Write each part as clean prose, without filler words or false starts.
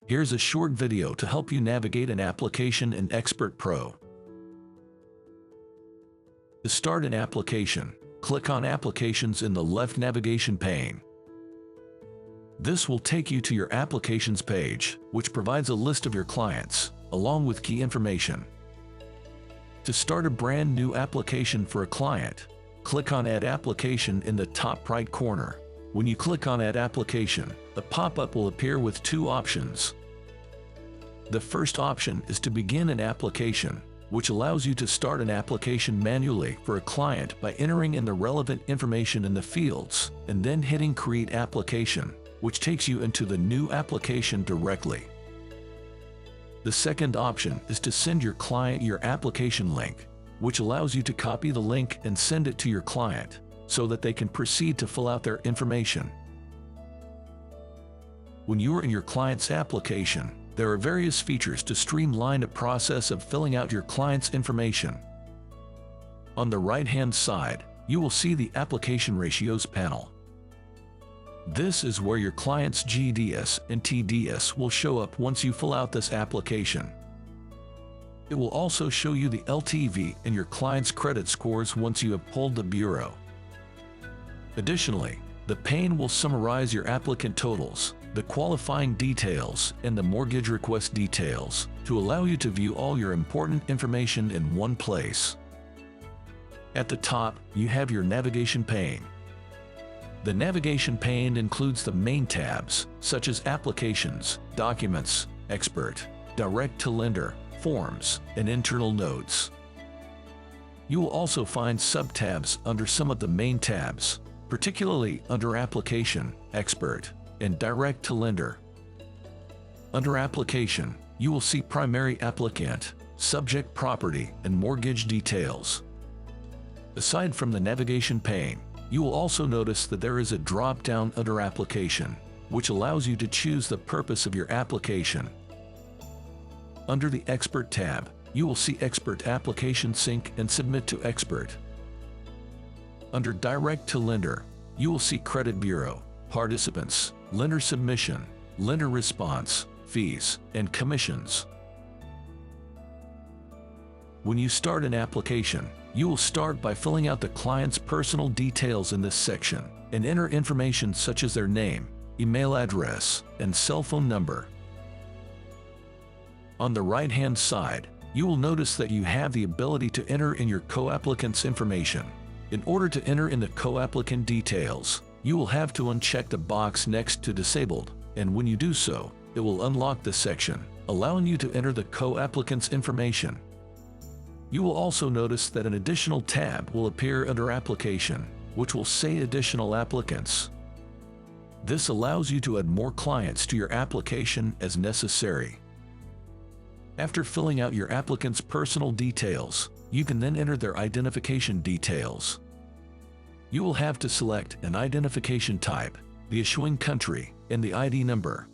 Here's a short video to help you navigate an application in Expert Pro. To start an application, click on Applications in the left navigation pane. This will take you to your Applications page, which provides a list of your clients, along with key information. To start a brand new application for a client, click on Add Application in the top right corner. When you click on Add Application, a pop-up will appear with two options. The first option is to begin an application, which allows you to start an application manually for a client by entering in the relevant information in the fields and then hitting Create Application, which takes you into the new application directly. The second option is to send your client your application link, which allows you to copy the link and send it to your client so that they can proceed to fill out their information. When you are in your client's application, there are various features to streamline the process of filling out your client's information. On the right-hand side, you will see the Application Ratios panel. This is where your client's GDS and TDS will show up once you fill out this application. It will also show you the LTV and your client's credit scores once you have pulled the bureau. Additionally, the pane will summarize your applicant totals, the qualifying details, and the mortgage request details to allow you to view all your important information in one place. At the top, you have your navigation pane. The navigation pane includes the main tabs, such as Applications, Documents, Expert, Direct to Lender, Forms, and Internal Notes. You will also find sub-tabs under some of the main tabs, particularly under Application, Expert, and Direct to Lender. Under Application, you will see Primary Applicant, Subject Property, and Mortgage Details. Aside from the navigation pane, you will also notice that there is a drop-down under Application, which allows you to choose the purpose of your application. Under the Expert tab, you will see Expert Application Sync and Submit to Expert. Under Direct to Lender, you will see Credit Bureau, Participants, Lender Submission, Lender Response, Fees, and Commissions. When you start an application, you will start by filling out the client's personal details in this section and enter information such as their name, email address, and cell phone number. On the right-hand side, you will notice that you have the ability to enter in your co-applicant's information. In order to enter in the co-applicant details, you will have to uncheck the box next to Disabled, and when you do so, it will unlock the section, allowing you to enter the co-applicant's information. You will also notice that an additional tab will appear under Application, which will say Additional Applicants. This allows you to add more clients to your application as necessary. After filling out your applicant's personal details, you can then enter their identification details. You will have to select an identification type, the issuing country, and the ID number.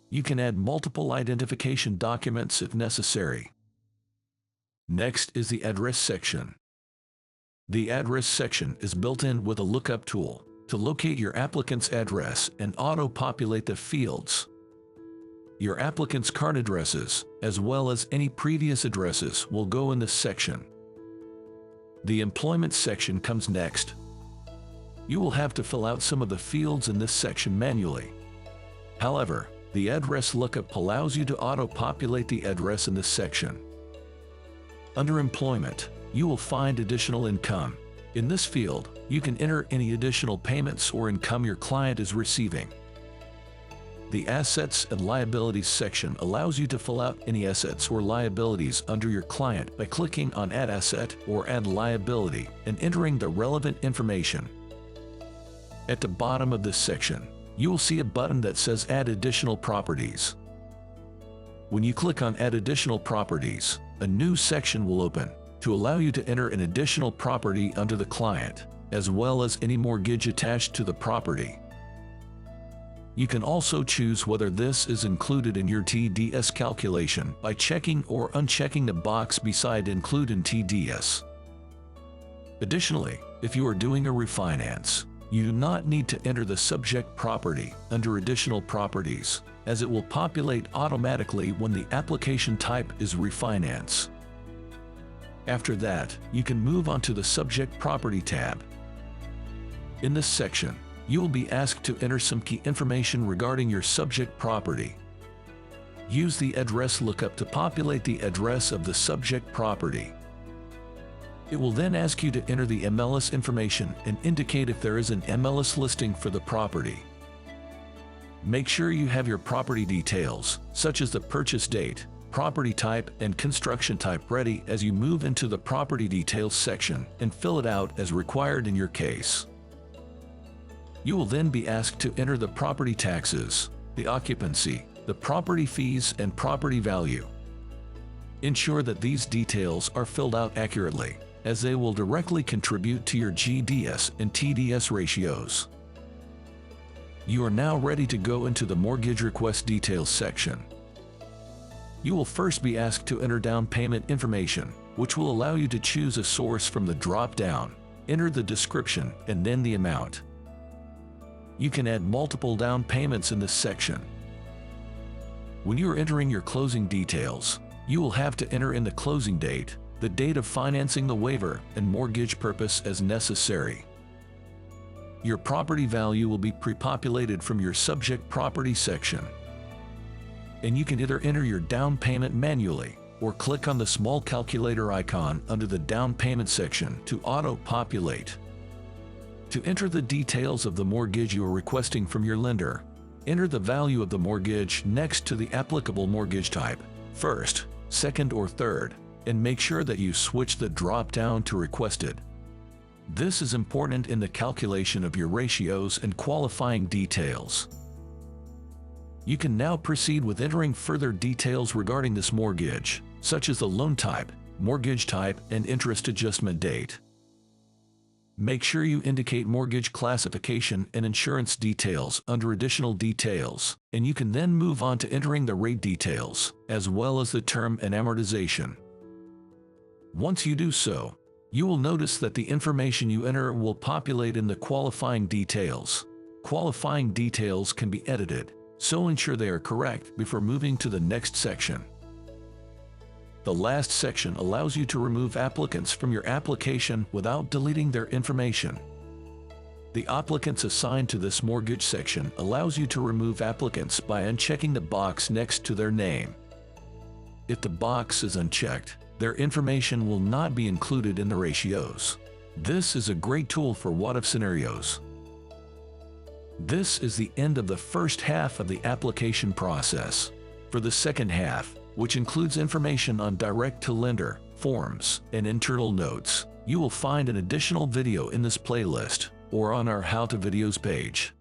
You can add multiple identification documents if necessary. Next is the Address section. The Address section is built in with a lookup tool to locate your applicant's address and auto-populate the fields. Your applicant's current addresses, as well as any previous addresses, will go in this section. The Employment section comes next. You will have to fill out some of the fields in this section manually. However, the Address lookup allows you to auto-populate the address in this section. Under Employment, you will find Additional Income. In this field, you can enter any additional payments or income your client is receiving. The Assets and Liabilities section allows you to fill out any assets or liabilities under your client by clicking on Add Asset or Add Liability and entering the relevant information. At the bottom of this section, you will see a button that says Add Additional Properties. When you click on Add Additional Properties, a new section will open to allow you to enter an additional property under the client, as well as any mortgage attached to the property. You can also choose whether this is included in your TDS calculation by checking or unchecking the box beside Include in TDS. Additionally, if you are doing a refinance, you do not need to enter the subject property under Additional Properties. as it will populate automatically when the application type is refinance. After that, you can move on to the Subject Property tab. In this section, you will be asked to enter some key information regarding your subject property. Use the address lookup to populate the address of the subject property. It will then ask you to enter the MLS information and indicate if there is an MLS listing for the property. Make sure you have your property details, such as the purchase date, property type, and construction type ready as you move into the property details section and fill it out as required in your case. You will then be asked to enter the property taxes, the occupancy, the property fees, and property value. Ensure that these details are filled out accurately, as they will directly contribute to your GDS and TDS ratios. You are now ready to go into the mortgage request details section. You will first be asked to enter down payment information, which will allow you to choose a source from the drop-down, enter the description, and then the amount. You can add multiple down payments in this section. When you are entering your closing details, you will have to enter in the closing date, the date of financing the waiver, and mortgage purpose as necessary. Your property value will be pre-populated from your subject property section. And you can either enter your down payment manually or click on the small calculator icon under the down payment section to auto-populate. To enter the details of the mortgage you are requesting from your lender, enter the value of the mortgage next to the applicable mortgage type, first, second, or third, and make sure that you switch the drop-down to requested. This is important in the calculation of your ratios and qualifying details. You can now proceed with entering further details regarding this mortgage, such as the loan type, mortgage type, and interest adjustment date. Make sure you indicate mortgage classification and insurance details under additional details, and you can then move on to entering the rate details, as well as the term and amortization. Once you do so, you will notice that the information you enter will populate in the qualifying details. Qualifying details can be edited, so ensure they are correct before moving to the next section. The last section allows you to remove applicants from your application without deleting their information. The applicants assigned to this mortgage section allows you to remove applicants by unchecking the box next to their name. If the box is unchecked, their information will not be included in the ratios. This is a great tool for what-if scenarios. This is the end of the first half of the application process. For the second half, which includes information on direct-to-lender, forms, and internal notes, you will find an additional video in this playlist or on our How to Videos page.